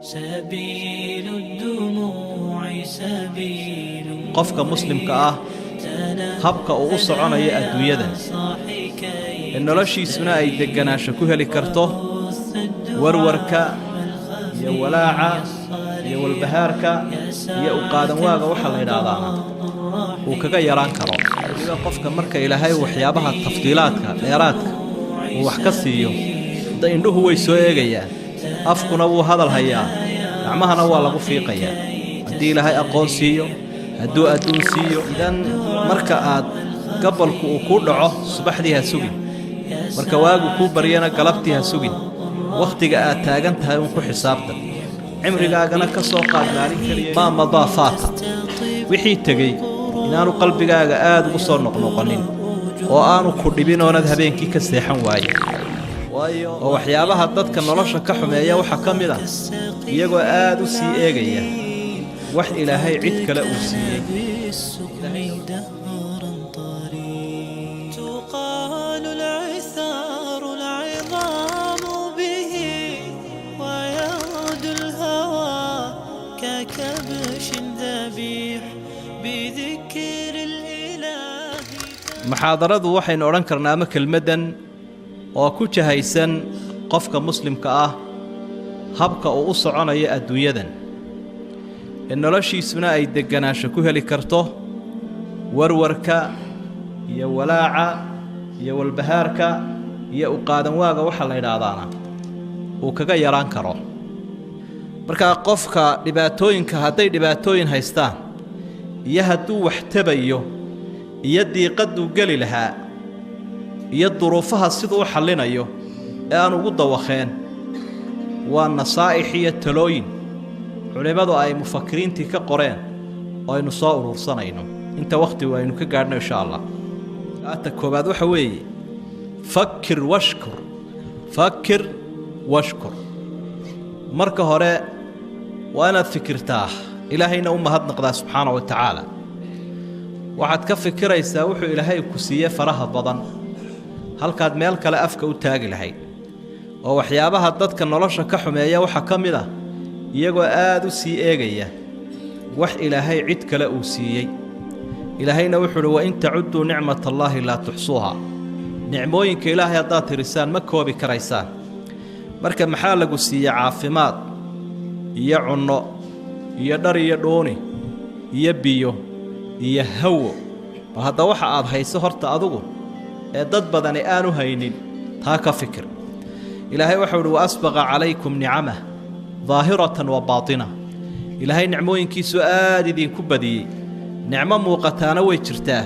سبيل الدموع سبيل قفك مسلم كأه habka uu u soconayo adduunyadan in noloshiisuna ay deganaansho ku heli karto warwarka iyo walaaca iyo walbahaarka iyo u qaadan waaga waxa la yiraahdaa uu kaga yaraan karo iyadoo qofka marka ilaahay waxyaabaha tafdiilaadka dheeraadka uu wax ka siiyo indhuhu way soo eegayaan afkuna wuu hadal hayaa gacmahana waa lagu fiiqayaa haddii ilaahay aqoon siiyo hadduu adduun siiyo idan marka aad gabalku uu ku dhaco subaxdii ha sugin marka waagu ku baryana galabtii ha sugin waqtiga aad taagan tahay uu ku xisaabtan cimrigaagana ka soo qaad maalin kaliya ma madaafata wixii tagay inaanu qalbigaaga aad ugu soo noqnoqonin oo aanu ku dhibin oonad habeenkii ka seexan waayo oo waxyaabaha dadka nolosha ka xumeeya waxa ka mid ah iyagoo aad u sii eegaya wax ilaahay cid kale uu siiyay تقال العثار العظام به ويعود الهوى ككبش ذبيح بذكر الإله محاضرadu waxaynu oran karnaa ama kelmadan oo ku jahaysan qofka muslimka ah habka uu u soconayo adduunyadan in noloshiisuna ay deganaansho ku heli karto warwarka iyo walaaca iyo walbahaarka iyo u qaadan waaga waxa la yiraahdaa uu kaga yaraan karo marka qofka dhibaatooyinka haday dhibaatooyin haystaan iyo haduu wax tabayo iyo diiqadu gali lahaa iyo duruufaha sidoo xallinayo ee aan ugu dawaqeen waa nasaaix iyo talooyin culimadu ay mufakkiriintii ka qoreen oo aynu soo urursanayno inta waqti waynu ka gaarno insha Allah aata koobaad waxa weeye fakkir washkur marka hore waa inaad fikirtaa ilaahayna u mahadnaqdaa subxaanahu wa tacaala waxaad ka fikiraysaa wuxuu ilaahay ku siiyay faraha badan halkaad meel kale afka u taagi lahayd oo waxyaabaha dadka nolosha ka xumeeya waxa ka mid ah iyagoo aad u sii eegaya wax ilaahay cid kale uu siiyay ilaahayna wuxuu wa in ta'uddu ni'matallahi la tuhsuha nicmooyinka ilaahay haddaad tirisaan ma koobi karaysaan marka maxaa lagu siiyay caafimaad iyo cunno iyo dhar iyo dhooni iyo biyo iyo hawo hadda waxa aad hayso horta adigu ee dad badan aanu haynin taa ka fikir ilaahay wuxuu wa asbaqa calaykum ni'amah ظاهرة وباطنة إلهي نعموين كيسو آددين كبدي نعمة موقتانا ويجرتاه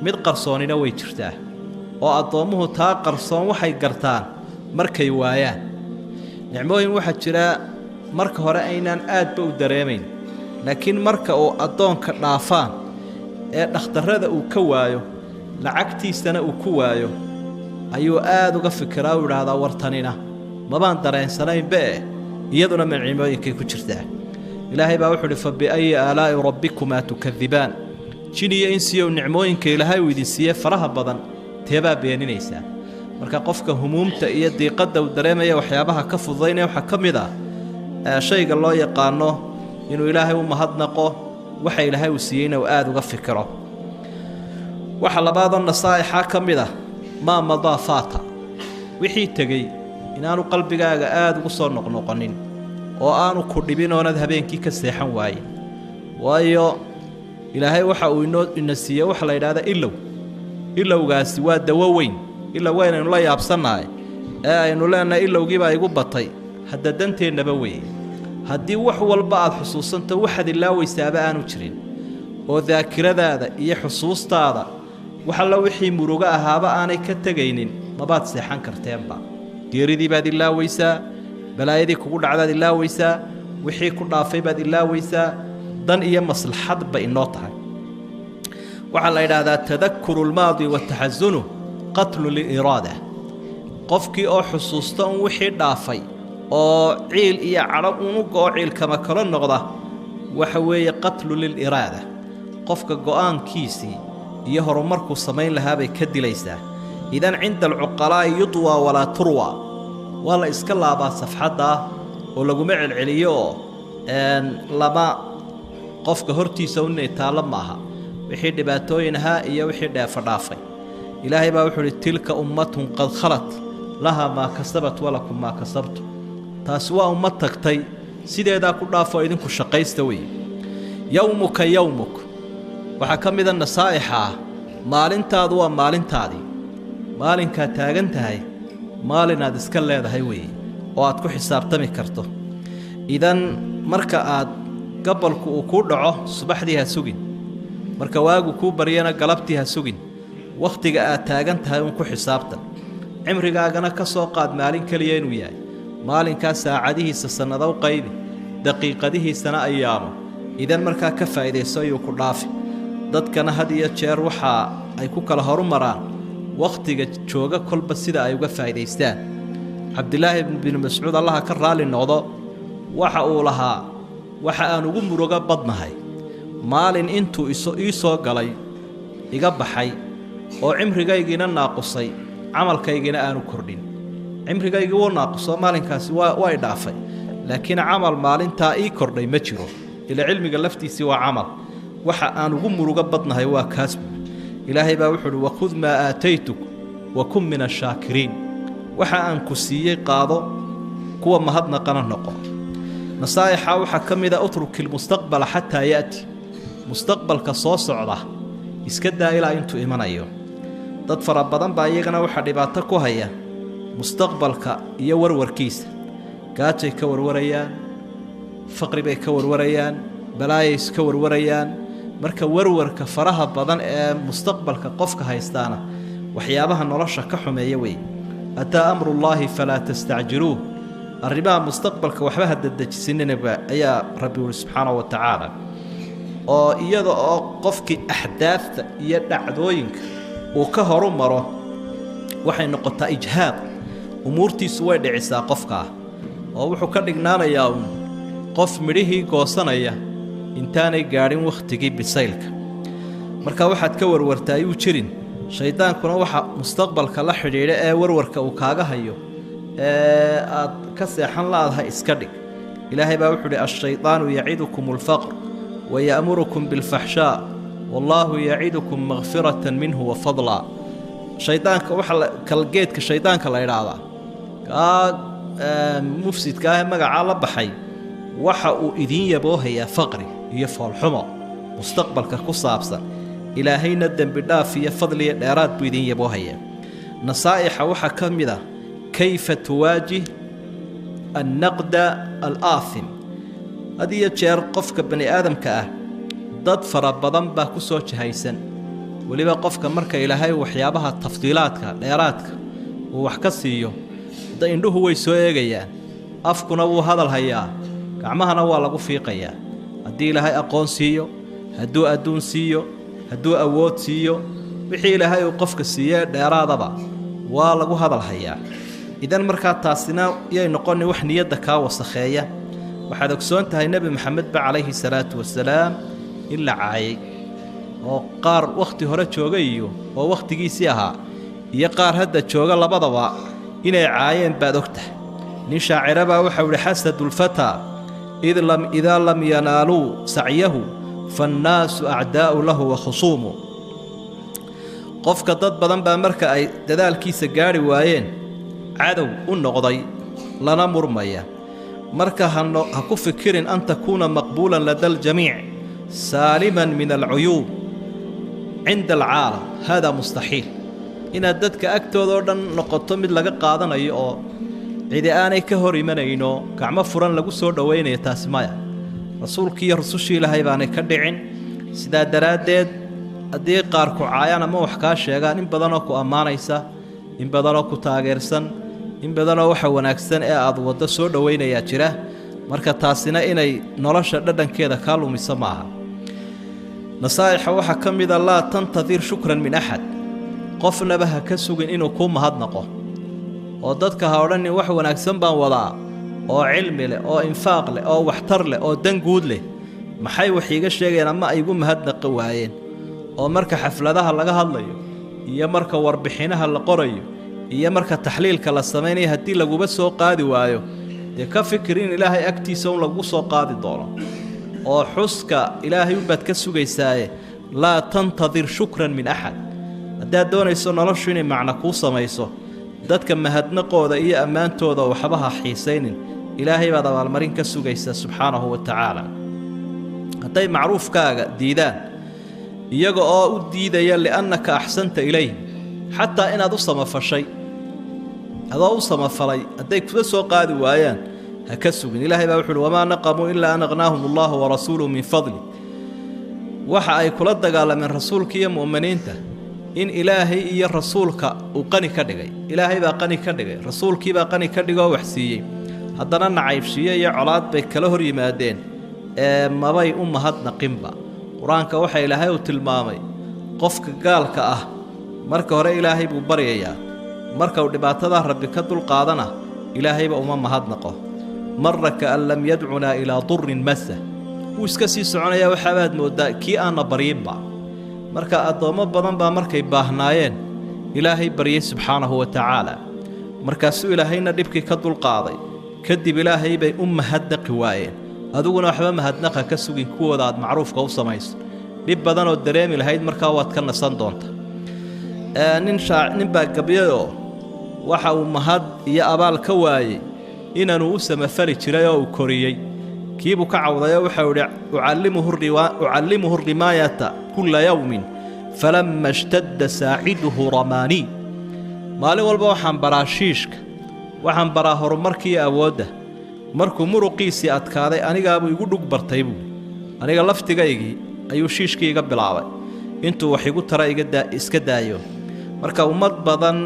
مد قرصوننا ويجرتاه وأضمه تا قرصون وحي قرتان مركي وايان نعموين واحد جراء مرك هرأينان آد بو دريمين لكن مرك أو أضون كرافان نختار هذا أو كوايو لعكتي سنة أو كوايو أيو آد وقفكراو هذا ورطانينا ما بان درين سنين بيه iyaduna min ciimooyinkay ku jirtaa ilaahay baa wuxuu fa bi ay aalaa rabbikuma tukadhiban jiniya insiyo nicmooyinka ilaahay uu idin siiyay faraha badan teeba beeninaysa marka qofka humuumta iyo diiqada uu dareemaya waxyaabaha ka fududeynaya waxa kamid ah shayga loo yaqaano inuu ilaahay u mahadnaqo waxa ilaahay uu siiyayna uu aad uga fikiro waxa labaadon nasaa'ixa kamid ah ma madaafata wixii tagay inaanu qalbigaaga aad ugu soo noqnoqonin oo aanu ku dhibin oonad habeenkii ka seexan waayo ilaahay waxa uu inoo siiyay waxa la yiraahdaa ilowgaasi waa dawo weyn aynu la yaabsanahay ee aynu leenahay ilowgii baa igu batay hadda danteennaba weey haddii wax walba aad xusuusanto waxaad ilaawaysaaba aanu jirin oo daakiradaada iyo xusuustaada waxa la wixii muruga ahaaba aanay ka tagaynin mabaad seexan karteenba geeridii baad ilaawaysaa balaayadii kugu dhacdaad ilaawaysaa wixii ku dhaafay baad ilaawaysaa dan iyo maslaxad ba inoo tahay waxa la yiraahdaa tadakkuru almaadi wa tahazunu qatlu lirada qofkii oo xusuusta wixii dhaafay oo ciil iyo carab uu go'o ciil kama kala noqda waxa weeye qatlu lirada qofka go'aankiisii iyo horumarku sameyn lahaa bay ka dilaysaa idan cinda alcuqalaa yudwa wala turwa wala iska laaba safxada laguma celceliyo lama qofka hortiisa u neetaala maaha wixii dhibaatooyin ahaa iyo wixii dheefa dhaafay ilaahay baa wuxuu yidhi tilka ummatun qad khalat lahaa maa kasabat walakum maa kasabtu taasi waa ummad tagtay sideedaa ku dhaafo idinku shaqaysta wey yowmuka yowmuk waxaa ka mida nasaa'ixa ah maalintaadu waa maalintaadii maalinkaad taagan tahay maalinaad iska leedahay weeye oo aad ku xisaabtami karto idan marka aad gabalku uu kuu dhaco subaxdii ha sugin marka waagu kuu baryana galabtii ha sugin wakhtiga aad taagan tahay uun ku xisaabtan cimrigaagana ka soo qaad maalin keliya inuu yahay maalinkaas saacadihiisa sannado u qaybi daqiiqadihiisana ayaamo idan markaa ka faa'iidayso ayuu ku dhaafi dadkana had iyo jeer waxaa ay ku kala horumaraan wakhtiga jooga kolba sida ay uga faa'iidaystaan cabdilaahi binu mascuud allaha ka raali noqdo waxa uu lahaa waxa aan ugu muruga badnahay maalin intuu ii soo galay iga baxay oo cimrigaygiina naaqusay camalkaygiina aanu kordhin cimrigaygii wuu naaqusoo maalinkaasi waa i dhaafay laakiin camal maalintaa ii kordhay ma jiro ila cilmiga laftiisii waa camal waxa aan ugu muruga badnahay waa kaas ilaahay baa wuxuu uhi wakhud maa aataytuk wa kun min ashaakiriin waxa aan ku siiyey qaado kuwa mahadnaqana noqo nasaa'ixa waxaa ka mida utruki lmustaqbala xataa ya'ti mustaqbalka soo socda iska daa ilaa intuu imanayo dad fara badan baa iyagana waxaa dhibaato ku haya mustaqbalka iyo warwarkiisa gaajay ka warwarayaan faqri bay ka warwarayaan balaayay iska warwarayaan marka warwarka faraha badan ee mustaqbalka qofka haystaana waxyaabaha nolosha ka xumeeya wey ataa amrullaahi falaa tastacjiluuh arrimaha mustaqbalka waxba ha dedejisinaba ayaa rabbi wuli subxaanahu wa tacaala oo iyada oo qofkii axdaafta iyo dhacdooyinka uu ka horu maro waxay noqotaa ijhaad umuurtiisu way dhicisaa qofkaa oo wuxuu ka dhignaanayaa qof midhihii goosanaya intaanay gaadhin wakhtigii bisaylka marka waxaad ka warwartaa ayuu jirin shaydaankuna waxa mustaqbalka la xidhiidha ee warwarka uu kaaga hayo ee aad ka seexan la'adahay iska dhig ilaahay baa wuxuu uhi ashaydaanu yacidukum alfaqr waya'murukum bilfaxshaa wallaahu yacidukum makfiratan minhu wa fadlaa shaydaanka waxa kalgeedka shaydaanka la idhaahdaa kaa mufsidka ah magacaa la baxay waxa uu idiin yaboohayaa faqri iyo foolxumo mustaqbalka ku saabsan ilaahayna dembi dhaaf iyo fadliya dheeraad buu idiin yaboohayaa nasaa'ixa waxaa ka mid ah kayfa tuwaajih annaqda alaathim had iyo jeer qofka bani aadamka ah dad fara badan baa ku soo jahaysan weliba qofka marka ilaahay waxyaabaha tafdiilaadka dheeraadka uu wax ka siiyo indhuhu way soo eegayaan afkuna wuu hadal hayaa gacmahana waa lagu fiiqayaa haddii ilaahay aqoon siiyo hadduu adduun siiyo hadduu awood siiyo wixii ilaahay uu qofka siiyey dheeraadaba waa lagu hadal hayaa idan markaa taasina yay noqoni wax niyadda kaa wasakheeya waxaad ogsoon tahay nebi maxamed ba calayhi salaatu wasalaam in la caayay oo qaar wakhti hore jooga iyo oo wakhtigiisii ahaa iyo qaar hadda jooga labadaba inay caayeen baad og tahay nin shaacira baa waxau idhi xasadulfataa idaa lam yanaaluu sacyahu faannaasu acdaa'u lahu wa khusuumu qofka dad badan baa marka ay dadaalkiisa gaadhi waayeen cadow u noqday lana murmaya marka ha ku fikirin an takuuna maqbuulan lada aljamiic saaliman min alcuyuub cinda alcaalam hada mustaxiil inaad dadka agtoodao dhan noqoto mid laga qaadanayo oo cidi aanay ka hor imanayno gacmo furan lagu soo dhowaynayo taasi maya rasuulkii iyo rusushii ilaahay baanay ka dhicin sidaa daraaddeed haddii qaar ku caayaan ama wax kaa sheegaan in badanoo ku ammaanaysa in badanoo ku taageersan in badanoo waxa wanaagsan ee aad waddo soo dhowaynayaa jira marka taasina inay nolosha dhadhankeeda kaa lumiso maaha nasaa'ixa waxaa ka mida laa tantadir shukran min axad qofnaba ha ka sugin inuu kuu mahadnaqo oo dadka ha odhanin wax wanaagsan baan wadaa oo cilmi leh oo infaaq leh oo waxtar leh oo dan guud leh maxay wax iiga sheegayaan ama ay igu mahadnaqi waayeen oo marka xafladaha laga hadlayo iyo marka warbixinaha la qorayo iyo marka taxliilka la samaynayo haddii laguba soo qaadi waayo ka fikir in ilaahay agtiisa un lagu soo qaadi doono oo xuska ilaahay u baad ka sugaysaaye laa tantadir shukran min axad haddaad doonayso noloshu inay macno kuu samayso dadka mahadnaqooda iyo ammaantooda waxba ha xiisaynin ilaahay baad abaalmarin ka sugaysaa subxaanahu wa tacaala hadday macruufkaaga diidaan iyaga oo u diidaya liannaka axsanta ilayhim xataa inaad u samafashay adoo u samafalay hadday kuga soo qaadi waayaan ha ka sugin ilaahay baa wuxuu uhi wamaa naqamuu ilaa an aqnaahum allahu warasuuluhu min fadli waxa ay kula dagaalameen rasuulka iyo mu'miniinta in ilaahay iyo rasuulka uu qani ka dhigay ilaahay baa qani ka dhigay rasuulkii baa qani ka dhigoo wax siiyey haddana nacaybshiye iyo colaad bay kala hor yimaadeen ee mabay u mahadnaqinba qur-aanka waxa ilaahay uu tilmaamay qofka gaalka ah marka hore ilaahay buu baryayaa marka uu dhibaatada rabbi ka dulqaadana ilaahayba uma mahadnaqo marra kaan lam yadcunaa ilaa durrin masa wuu iska sii soconayaa waxaabaad mooddaa kii aanna baryinba marka addoommo badan baa markay baahnaayeen ilaahay baryay subxaanahu wa tacaala markaasuu ilaahayna dhibkii ka dulqaaday kadib ilaahay bay u mahadnaqi waayeen adiguna waxba mahadnaqa ka sugin kuwooda aad macruufka u samayso dhib badanoo dareemi lahayd markaa waad ka nasan doonta nin baa gabyayoo waxa uu mahad iyo abaal ka waayey inaanuu u samafali jiray oo uu koriyey kiibuu ka cawdayoo waxau idhi ucallimuhu rimaayata kulla yawmin falamma ishtadda saaciduhu ramaanii maalin walba waxaan baraa shiishka waxaan baraa horumarkiiyo awoodda markuu muruqiisii adkaaday anigaabuu igu dhug bartay buui aniga laftigaygii ayuu shiishkii iga bilaabay intuu wax igu tara iska daayo marka ummad badan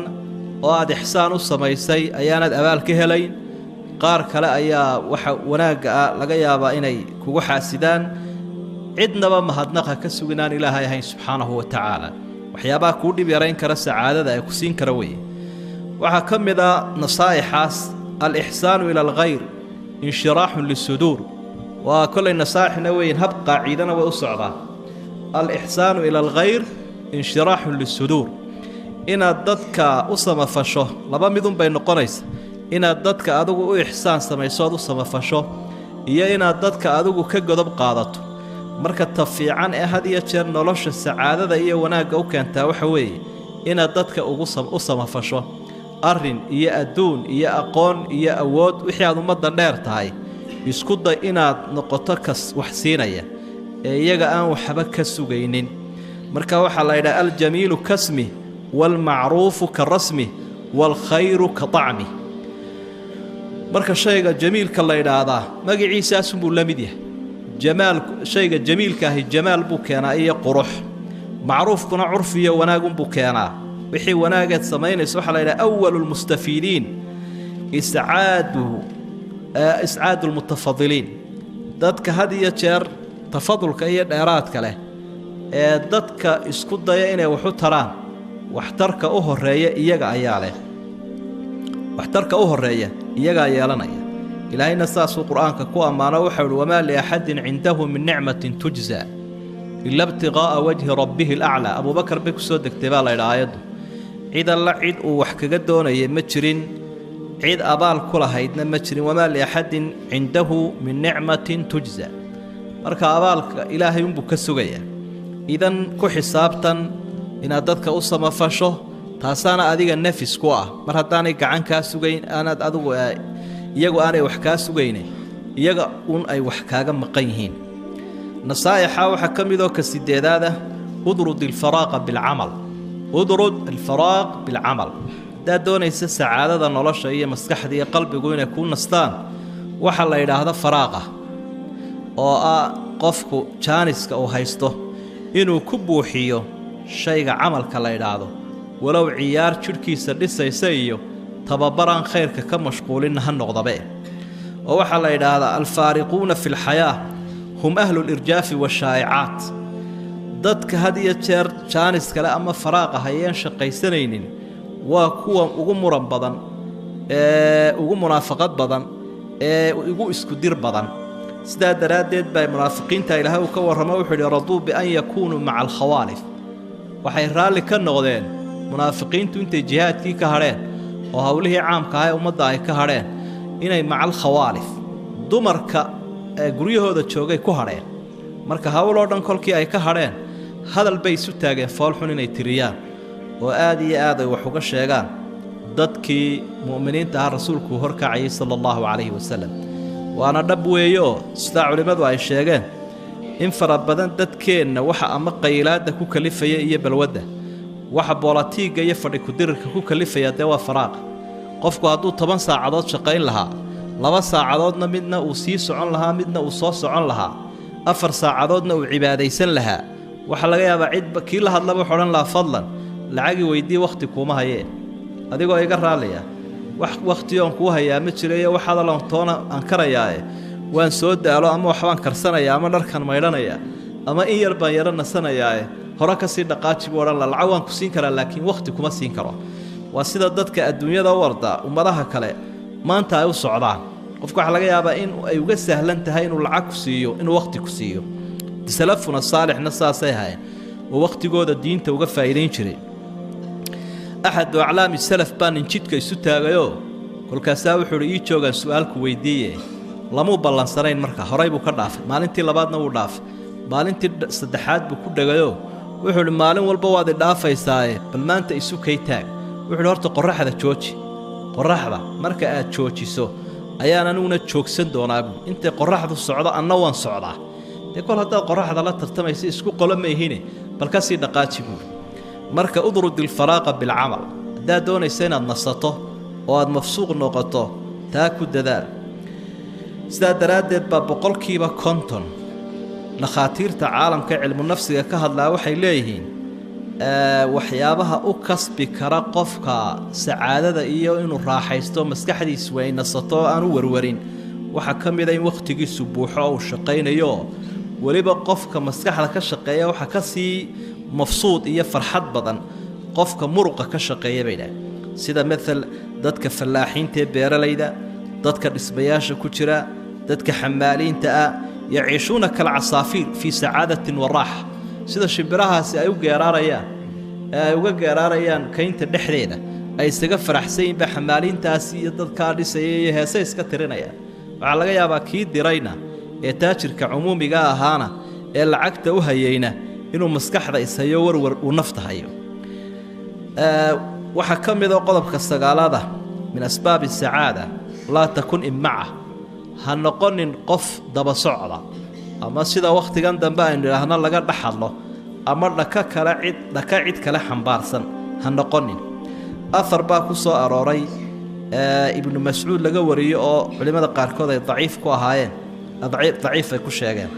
oo aad ixsaan u samaysay ayaanad abaal ka helayn qaar kale ayaa waxa wanaagga ah laga yaabaa inay kugu xaasidaan cidnaba mahadnaqa ka suginaan ilaahay ahayn subxaanahu wa tacaala waxyaabaha kuu dhib yarayn kara sacaadada ay ku siin kara weeye waxaa ka mid a nasaa'ixaas alixsaanu ila alkhayr inshiraaxun lisuduur waa kollay nasaaixna weyn hab qaaciidana way u socdaa alixsaanu ila alkhayr inshiraaxun lisuduur inaad dadka u samafasho laba midun bay noqonaysa inaad dadka adigu u ixsaan samayso ood u samafasho iyo inaad dadka adigu ka godob qaadato marka ta fiican ee had iyo jeer nolosha sacaadada iyo wanaagga u keentaa waxa weeye inaad dadka u samafasho arrin iyo adduun iyo aqoon iyo awood wixii aad ummadda dheer tahay isku day inaad noqoto kas wax siinaya ee iyaga aan waxba ka sugaynin marka waxaa la yidhaha aljamiilu kasmi waalmacruufu ka rasmi waalkhayru ka طacmi marka shayga jamiilka la yidhaahdaa magaciisaasunbuu la mid yahay shayga jamiilkaahi jamaal buu keenaa iyo qurux macruufkuna curfi iyo wanaagunbuu keenaa wixii wanaageed samaynaysa waxaa la yidhaha awalu lmustafiidiin iscaadu lmutafadiliin dadka had iyo jeer tafadulka iyo dheeraadka leh ee dadka isku daya inay waxu taraan waxtarka u horeeya iyaga ayaa leh waxtarka u horeeya iyagaa yeelanaya ilaahayna saasuu qur'aanka ku ammaano waxau uhi wamaa liaxadin cindahu min nicmatin tujza ila ibtiqaa'a wajhi rabbihi alaclaa abuubakar bay ku soo degtay baa laydha aayaddu cid alla cid uu wax kaga doonayay ma jirin cid abaal ku lahaydna ma jirin wamaa liaxadin cindahu min nicmatin tujza marka abaalka ilaahay unbuu ka sugayaa idan ku xisaabtan inaad dadka u samafasho taasaana adiga nafis ku ah mar haddaanay gacan kaa sugayn aanaad adigu iyagu aanay wax kaa sugayne iyaga un ay wax kaaga maqan yihiin nasaa'ixa waxaa ka midoo ka sideedaada udrud alfaraaqa bilcamal udrud alfaraaq bilcamal haddaad doonaysa sacaadada nolosha iyo maskaxda iyo qalbigu inay kuu nastaan waxaa la yidhaahda faraaqa oo ah qofku jaaniska uu haysto inuu ku buuxiyo shayga camalka la yidhaahdo walow ciyaar jidhkiisa dhisaysa iyo tababaraan khayrka ka mashquulinna ha noqdabe oo waxaa la yidhaahdaa alfaariquuna fi lxayaa hum ahlu lirjaafi waashaa'icaat dadka had iyo jeer jaanis kale ama faraaqa hayeen shaqaysanaynin waa kuwa ugu muran badan ee ugu munaafaqad badan ee ugu isku dir badan sidaa daraaddeed baa munaafiqiinta ilaahay uu ka warramo wuxuu yidhi raduu bian yakuunuu maca alkhawaalif waxay raalli ka noqdeen munaafiqiintu intay jihaadkii ka hadheen oo howlihii caamka aha ee ummadda ay ka hadheen inay macal khawaalif dumarka guryahooda joogay ku hadheen marka hawloo dhan kolkii ay ka hadheen hadal bay isu taageen foolxun inay tiriyaan oo aad iyo aad ay wax uga sheegaan dadkii mu'miniinta ah rasuulku horkacayay sala allahu calayhi wasalam waana dhab weeyo sidaa culimmadu ay sheegeen in fara badan dadkeenna waxa ama qaylaadda ku kalifaya iyo balwadda waxa boolatiigga iyo fadhi kudirirka ku kalifaya dee waa faraaqa qofku hadduu 10 saacadood shaqayn lahaa 2 saacadoodna midna uu sii socon lahaa midna uu soo socon lahaa 4 saacadoodna uu cibaadaysan lahaa waxa laga yaabaa cidba kii la hadlaba wuxuu odhan lahaa fadlan lacagi weydii waqti kuma hayeen adigoo iga raaliya wax waqti oon kuu hayaa ma jirayo wax hadalan toona aan karayaaye waan soo daalo ama waxbaan karsanayaa ama dharkan maydhanayaa ama in yar baan yara nasanayaaye hore ka sii dhaqaaji buu odhan lacag waan ku siin karaa laakiin waqti kuma siin karo waa sida dadka adduunyada u warda ummadaha kale maanta ay u socdaan qofku waxa laga yaabaa in ay uga sahlan tahay inuu lacag ku siiyo inuu waqti ku siiyo salafuna saalixna saasay hayn oo waqtigooda diinta uga faa'iideyn jiray axad aclaami salaf baan jidka isu taagayo kolkaasaa wuxuu ii joogan su'aalku weydiiyay lamu ballansanayn marka horay buu ka dhaafay maalintii labaadna wuu dhaafay maalintii saddexaad buu ku dhagayo wuxuu maalin walba waad dhaafaysaa bal maanta isu kay taag wuxuu horta qorraxda jooji qorraxda marka aad joojiso ayaan aniguna joogsan doonaa inta qorraxdu socdo anna waan socdaa kol hadda qorraxda la tartamaysa isku qolo ma ihine bal ka sii dhaqaaji buu marka udrud alfaraaqa bil amal hadaa doonaysa inaad nasato oo aad mafsuuq noqoto taa ku dadaal sidaa daraaddeed baa boqolkiiba 50 dhakhaatiirta caalamka cilmu nafsiga ka hadlaa waxay leeyihiin waxyaabaha u kasbi kara qofka sacaadada iyo inuu raaxaysto maskaxdiisu way nasato aan u warwarin waxa ka mid ah in waqtigiisu buuxo oo shaqaynayo waliba qofka maskaxda ka shaqeeya waxa ka sii mafsuud iyo farxad badan qofka muruqa ka shaqeeya bayda sida midal dadka falaaxiinta beeralayda dadka dhismayaasha ku jira dadka xamaaliinta ah yaciishuna kal asaafiir fi saadatin wa raaha sida shimbirahaasi ay uga geerarayaan kaynta dhexdeeda ay isaga faraxsayeen ba xamaaliintaasi iyo dadka dhisayay heesay iska tirinayaan waxa laga yaabaa kii dirayna ee taajirka umuumiga ahaana ee lacagta u hayayna inuu maskaxda isayo warwar uu naftahayo waxa kamid ah qodobka sagaalaad min asbaab saada la takun imma'a ha noqonin qof daba socda ama sida waqtigan dambe aynu ilaahna laga dhaxalo ama dhaka cid kale xambaarsan ha noqonin athar baa ku soo arooray ibn mas'uud laga wariyo oo culimada qaarkood ay daciif ku ahaayeen daciif ay ku sheegeen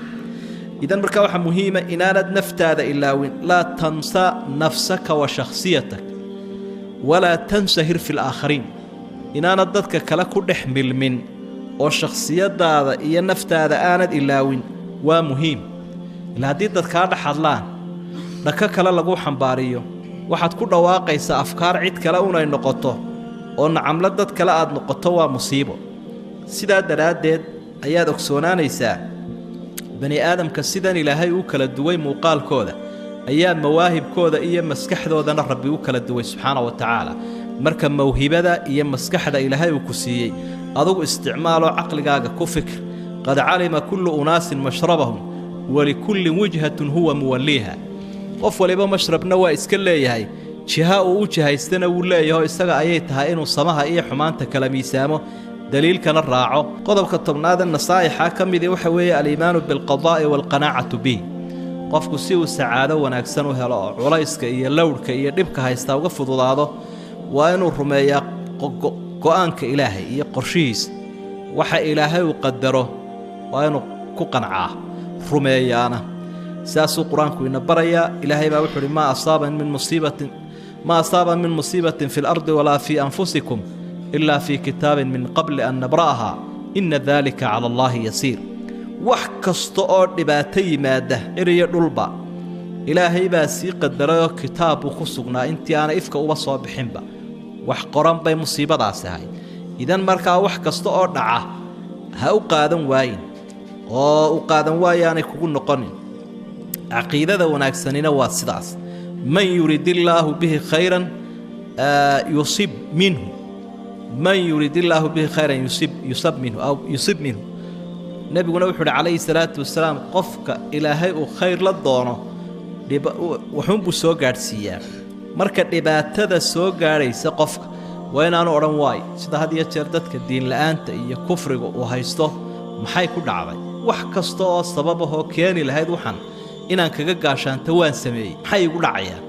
idan marka waxa muhiima inaanad naftaada ilaawin la tansa nafsaka wa shakhsiyatak wala tansahir fil aakharin inaanad dadka kale ku dhex milmin oo shakhsiyadaada iyo naftaada aanad ilaawin waa muhiim ila hadii dadka dhaxadlaan dhaka kale lagu xambaariyo waxaad ku dhawaaqaysaa afkaar cid kale unay noqoto oo nacamla dad kale aad noqoto waa musiibo sidaa daraaddeed ayaad ogsoonaanaysaa bani aadamka sidan ilaahay uu kala duway muuqaalkooda ayaa mawaahibkooda iyo maskaxdoodana rabbi uu kala duway subxaanahu wa tacaala marka mawhibada iyo maskaxda ilaahay uu ku siiyey adigu isticmaalo caqligaaga ku fikir qad calima kullu unaasin mashrabahum walikulli wajhatun huwa muwalliha qof waliba mashrabna waa iska leeyahay jiha uu u jihaystana uu leeyahay isaga ayay tahay inuu samaha iyo xumaanta kala miisaamo daliilkana raaco qodobka tobnaad nasaa'ixa kamidi waxa weeye al-iimaanu bil qadaa'i wal qanaa'atu bi qofku si uu sacaado wanaagsan u helo culayska iyo lawdka iyo dhibka haysta uga fududaado waa inuu rumeeyaa go'aanka ilaahay iyo qorshihiisa waxa ilaahay uu qadaro waa inuu ku qancaa rumeeyaana saasuu quraanku ina baraya ilaahay baa wuxuu ma asaba min musibatin fil ardi wala fi anfusikum illa fi kitabin min qabl an nabraha inna dhalika ala allahi yasir wax kasto oo dhibaato yimaada iriyo dhulba ilaahay baa si qadarayo kitaabu ku sugnaa intii aan ifka uba soo bixinba wax qoran bay musiibadaas ahay idan marka wax kasto oo dhaca ha u qaadan waayin oo u qaadan waayaanay kugu noqonin aqeedada wanaagsanina waa sidaas man yuridillahu bihi khayran yusib minhu man yurid illaahu bihi khayran yusib minhu nebiguna wuxuu uhi calayhi salaatu wasalaam qofka ilaahay uu khayr la doono waxuunbuu soo gaadhsiiyaa marka dhibaatada soo gaadhaysa qofka waa inaanu odhan waay sida had iyo jeer dadka diinla'aanta iyo kufriga uu haysto maxay ku dhacday wax kasta oo sababahoo keeni lahayd waxaan inaan kaga gaashaanto waan sameeyey maxay igu dhacayaan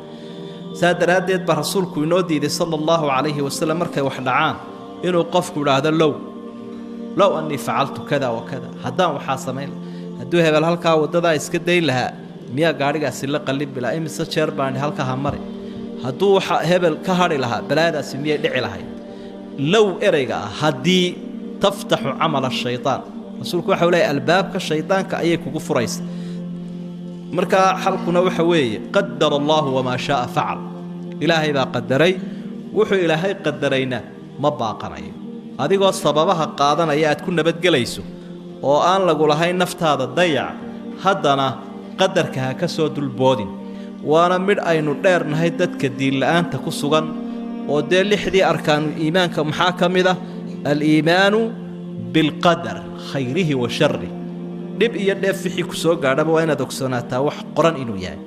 saa daraaddeed baa rasuulku inoo diiday sala allahu calayhi wasalam markay wax dhacaan inuu qofku idhaahdo low annii facaltu kada wa kada haddaan waxaa samayn hadduu hebel halkaa waddadaa iska dayn lahaa miyaa gaadhigaasi la qallibi lahaa imise jeer baani halkaa ha mari hadduu waxa hebel ka hadhi lahaa balaadaasi miyay dhici lahayd low ereyga ah haddii taftaxu camala shaytaan rasuulku waxa uu leeyahay albaabka shaydaanka ayay kugu furaysa markaa xalkuna waxa weeye qadara allahu wamaa shaaa facal ilaahay baa qadaray wuxuu ilaahay qadarayna ma baaqanayo adigoo sababaha qaadanaya aad ku nabadgelayso oo aan lagu lahayn naftaada dayac haddana qadarka ha ka soo dulboodin waana midh aynu dheernahay dadka diinla'aanta ku sugan oo dee 6dii arkaanu iimaanka maxaa ka mid ah aliimaanu bilqadar khayrihi wa sharrih dhib iyo dheef wixii ku soo gaadhaba waa inaad ogsoonaataa wax qoran inuu yahay